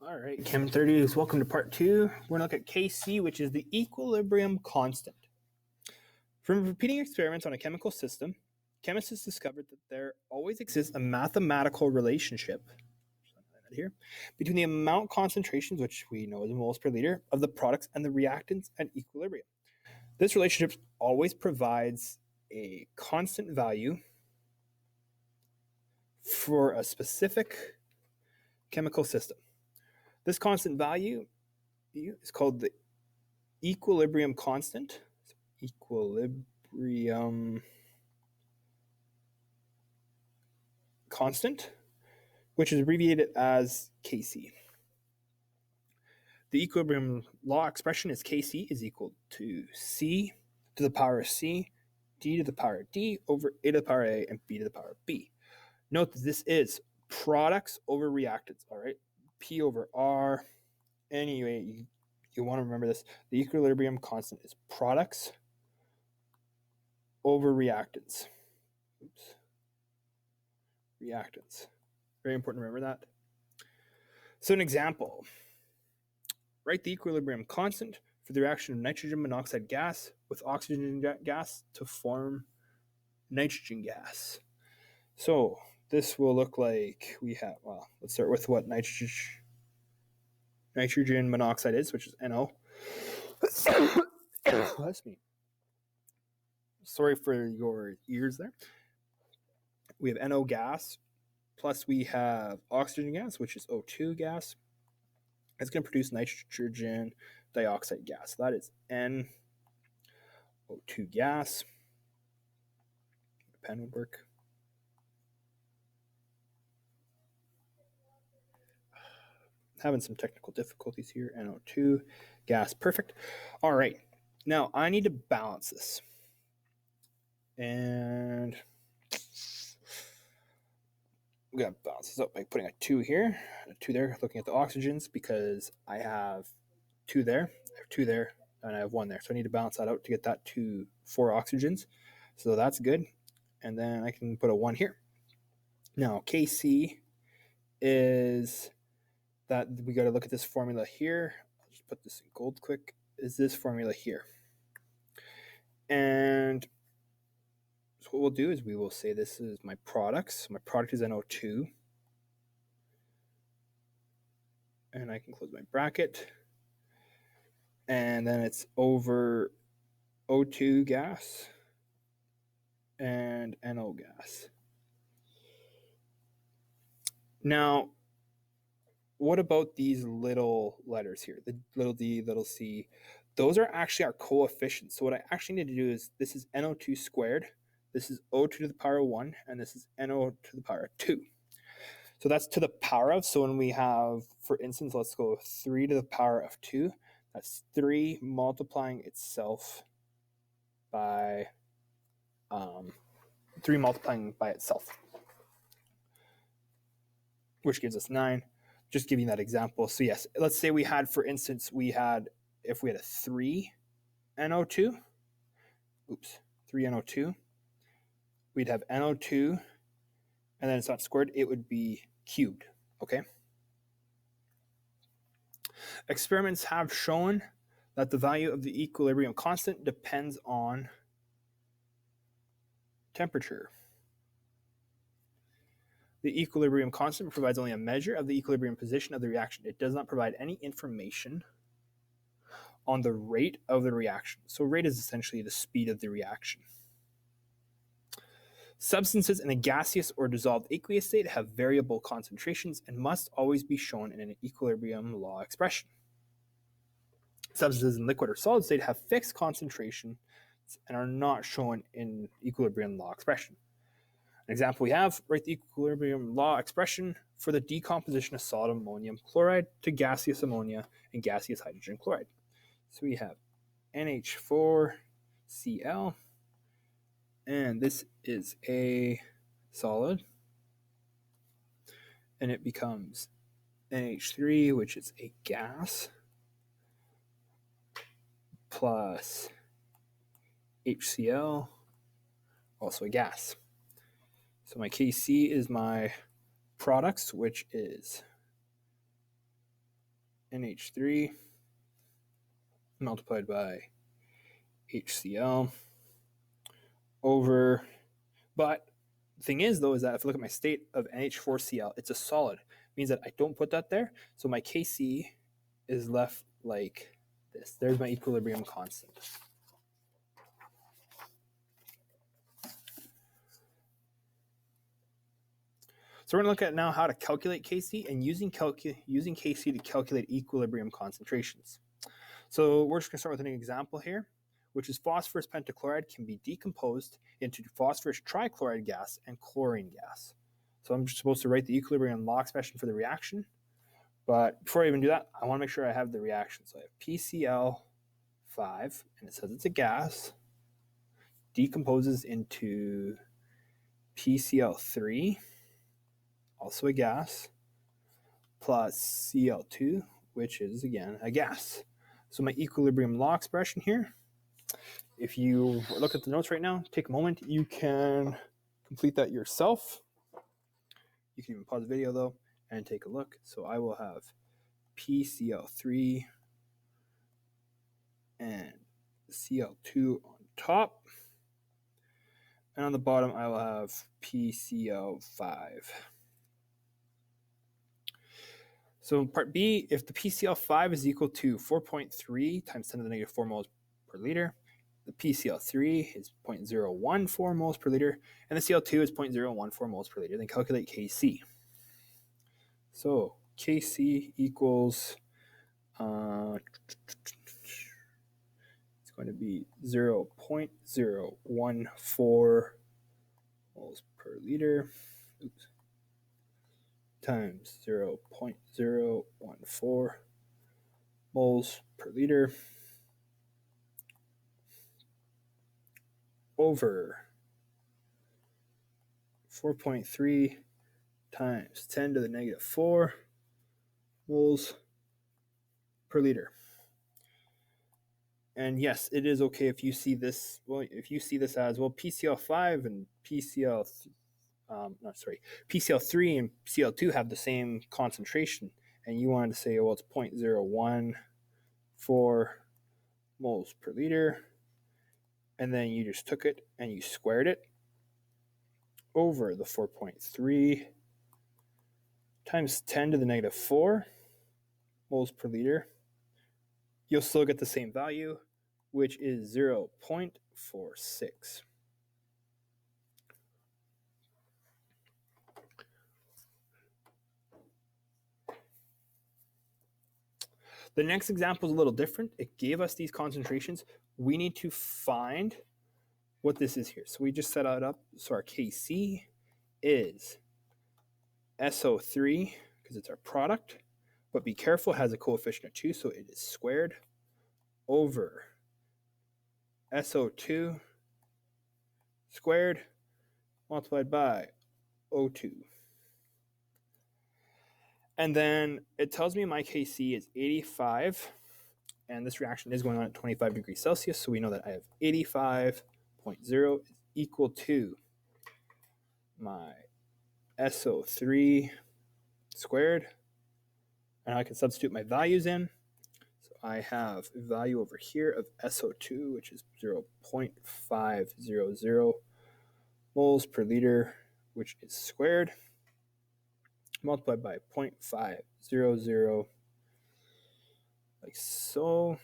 All right, Chem 30s, welcome to part 2. We're going to look at Kc, which is the equilibrium constant. From repeating experiments on a chemical system, chemists discovered that there always exists a mathematical relationship here between the amount concentrations, which we know is in moles per liter, of the products and the reactants at equilibrium. This relationship always provides a constant value for a specific chemical system. This constant value is called the equilibrium constant. Equilibrium constant, which is abbreviated as Kc. The equilibrium law expression is Kc is equal to C to the power of C, D to the power of D over A to the power of A and B to the power of B. Note that this is products over reactants, all right? P over R. Anyway, you want to remember this. The equilibrium constant is products over reactants. Oops. Reactants. Very important to remember that. So an example. Write the equilibrium constant for the reaction of nitrogen monoxide gas with oxygen gas to form nitrogen gas. So this will look like we have, well, let's start with what nitrogen monoxide is, which is NO. Bless me. Sorry for your ears there. We have NO gas, plus we have oxygen gas, which is O2 gas. It's going to produce nitrogen dioxide gas. So that is NO2 gas. The pen would work. Having some technical difficulties here. NO2 gas. Perfect. All right. Now I need to balance this. And we got to balance this out by putting a 2 here, a 2 there, looking at the oxygens because I have 2 there, I have 2 there, and I have 1 there. So I need to balance that out to get that to 4 oxygens. So that's good. And then I can put a 1 here. Now, Kc is that we got to look at this formula here. I'll just put this in gold quick. Is this formula here? And so what we'll do is we will say this is my products. My product is NO2. And I can close my bracket. And then it's over O2 gas and NO gas. Now, what about these little letters here? The little d, little c. Those are actually our coefficients. So what I actually need to do is, this is NO2 squared. This is O2 to the power of 1. And this is NO to the power of 2. So that's to the power of. So when we have, for instance, let's go 3 to the power of 2. That's 3 multiplying itself by 3 multiplying by itself, which gives us 9. Just giving that example. So yes, let's say we had, for instance, if we had a 3 NO2, 3 NO2, we'd have NO2, and then it's not squared, it would be cubed, okay? Experiments have shown that the value of the equilibrium constant depends on temperature. The equilibrium constant provides only a measure of the equilibrium position of the reaction. It does not provide any information on the rate of the reaction. So rate is essentially the speed of the reaction. Substances in a gaseous or dissolved aqueous state have variable concentrations and must always be shown in an equilibrium law expression. Substances in liquid or solid state have fixed concentrations and are not shown in equilibrium law expression. An example we have, write the equilibrium law expression for the decomposition of solid ammonium chloride to gaseous ammonia and gaseous hydrogen chloride. So we have NH4Cl, and this is a solid, and it becomes NH3, which is a gas, plus HCl, also a gas. So my Kc is my products, which is NH3 multiplied by HCl over, but the thing is though, is that if I look at my state of NH4Cl, it's a solid. It means that I don't put that there. So my Kc is left like this. There's my equilibrium constant. So we're going to look at now how to calculate Kc and using Kc to calculate equilibrium concentrations. So we're just going to start with an example here, which is phosphorus pentachloride can be decomposed into phosphorus trichloride gas and chlorine gas. So I'm just supposed to write the equilibrium law expression for the reaction. But before I even do that, I want to make sure I have the reaction. So I have PCl5, and it says it's a gas, decomposes into PCl3, also a gas, plus Cl2, which is, again, a gas. So my equilibrium law expression here, if you look at the notes right now, take a moment. You can complete that yourself. You can even pause the video, though, and take a look. So I will have PCl3 and Cl2 on top. And on the bottom, I will have PCl5. So part B, if the PCl5 is equal to 4.3 times 10 to the negative 4 moles per liter, the PCl3 is 0.014 moles per liter, and the Cl2 is 0.014 moles per liter. Then calculate Kc. So Kc equals, it's going to be 0.014 moles per liter. Oops. Times 0.014 moles per liter over 4.3 times 10 to the negative 4 moles per liter. And yes, it is okay if you see this, well, if you see this as, well, PCl5 and PCl3 and Cl2 have the same concentration, and you wanted to say, well, it's 0.014 moles per liter, and then you just took it and you squared it over the 4.3 times 10 to the negative 4 moles per liter, you'll still get the same value, which is 0.46. The next example is a little different. It gave us these concentrations. We need to find what this is here. So we just set it up. So our Kc is SO3, because it's our product, but be careful, it has a coefficient of 2, so it is squared over SO2 squared multiplied by O2. And then it tells me my Kc is 85, and this reaction is going on at 25 degrees Celsius, so we know that I have 85.0 is equal to my SO3 squared, and I can substitute my values in. So I have a value over here of SO2, which is 0.500 moles per liter, which is squared, multiplied by 0.500, like so.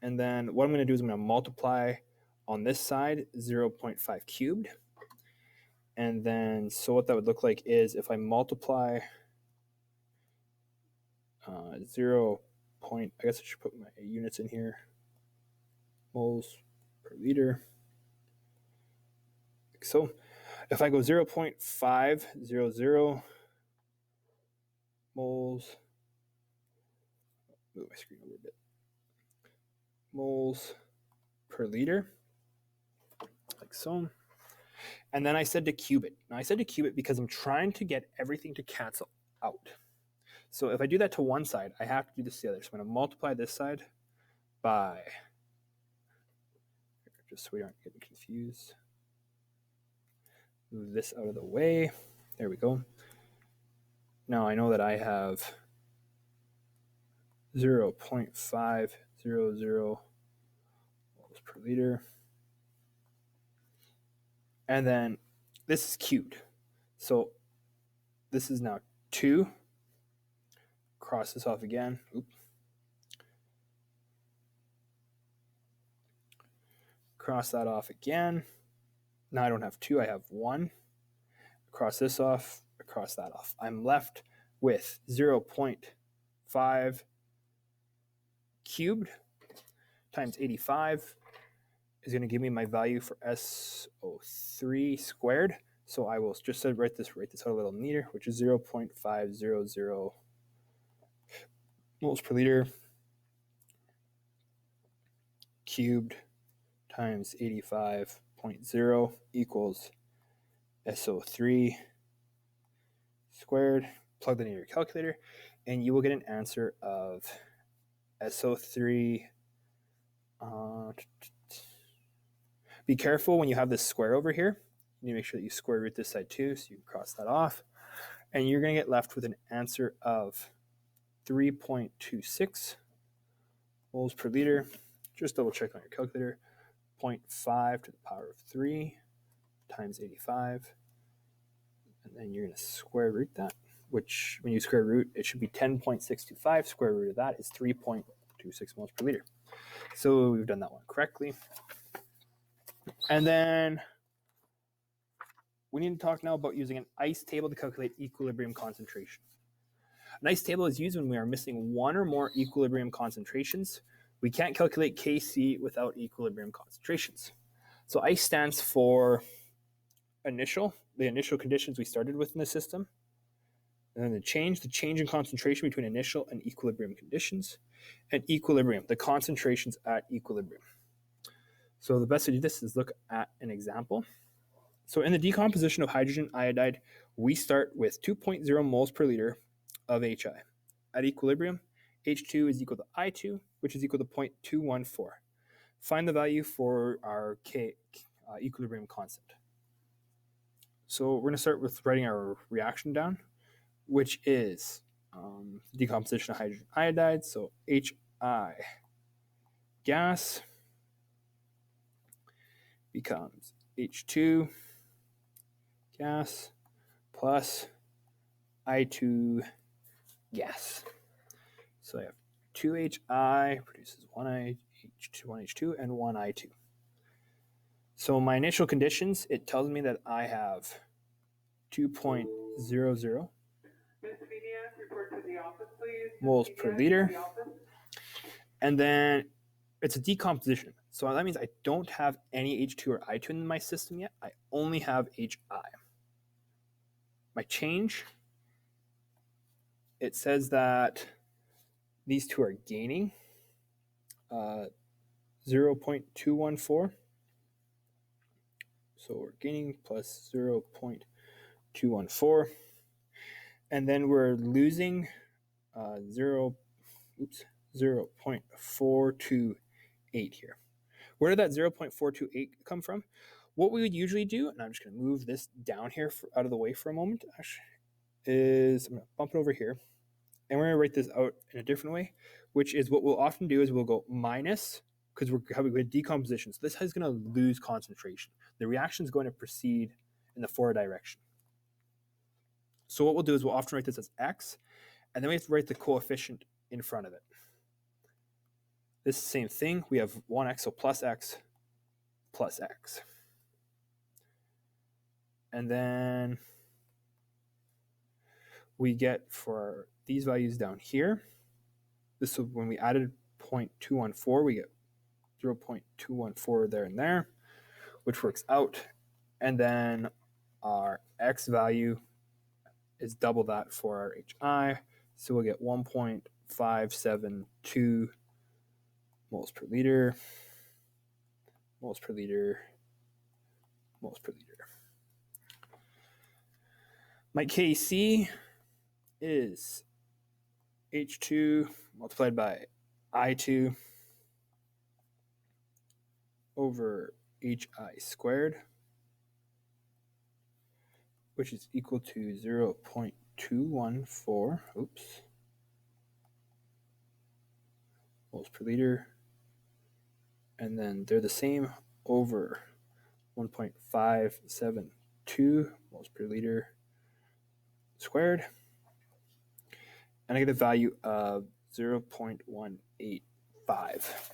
And then what I'm going to do is I'm going to multiply on this side 0.5 cubed. And then, so what that would look like is if I multiply 0. I guess I should put my units in here, moles per liter. Like so, if I go 0.500 moles, move my screen over a bit, moles per liter, like so. And then I said to cube it. Now I said to cube it because I'm trying to get everything to cancel out. So if I do that to one side, I have to do this to the other. So I'm going to multiply this side by, just so we aren't getting confused, move this out of the way. There we go. Now I know that I have 0.500 moles per liter. And then this is cubed. So this is now 2. Cross this off again. Oops. Cross that off again. Now I don't have 2, I have 1. Cross this off, cross that off. I'm left with 0.5 cubed times 85 is going to give me my value for SO3 squared. So I will just write this out a little neater, which is 0.500 moles per liter cubed times 85.0 equals SO3 squared. Plug that in your calculator, and you will get an answer of SO3. Be careful when you have this square over here. You need to make sure that you square root this side too, so you can cross that off. And you're going to get left with an answer of 3.26 moles per liter. Just double check on your calculator. 0.5 to the power of 3 times 85. And then you're going to square root that, which when you square root, it should be 10.625. Square root of that is 3.26 moles per liter. So we've done that one correctly. And then we need to talk now about using an ICE table to calculate equilibrium concentration. An ICE table is used when we are missing one or more equilibrium concentrations. We can't calculate Kc without equilibrium concentrations. So ICE stands for the initial conditions we started with in the system. And then the change in concentration between initial and equilibrium conditions. And equilibrium, the concentrations at equilibrium. So the best way to do this is look at an example. So in the decomposition of hydrogen iodide, we start with 2.0 moles per liter of HI. At equilibrium, H2 is equal to I2, which is equal to 0.214. Find the value for our equilibrium constant. So we're going to start with writing our reaction down, which is decomposition of hydrogen iodide. So HI gas becomes H2 gas plus I2 gas. So I have 2HI produces 1H2 and 1I2. So my initial conditions, it tells me that I have 2.00 moles per liter. And then it's a decomposition. So that means I don't have any H2 or I2 in my system yet. I only have HI. My change, it says that these two are gaining 0.214. So we're gaining plus 0.214. And then we're losing 0.428 here. Where did that 0.428 come from? What we would usually do, and I'm just going to move this down here out of the way for a moment, is I'm going to bump it over here. And we're going to write this out in a different way, which is what we'll often do is we'll go minus, because we're having a decomposition. So this is going to lose concentration. The reaction is going to proceed in the forward direction. So what we'll do is we'll often write this as x, and then we have to write the coefficient in front of it. This is the same thing. We have 1x, so plus x plus x. And then we get for these values down here, this is when we added 0.214, we get 0.214 there and there, which works out. And then our x value is double that for our HI. So we'll get 1.572 moles per liter, moles per liter, moles per liter. My Kc is H2 multiplied by I2 over HI squared, which is equal to 0.214. Oops. moles per liter. And then they're the same over 1.572 moles per liter squared. And I get a value of 0.185.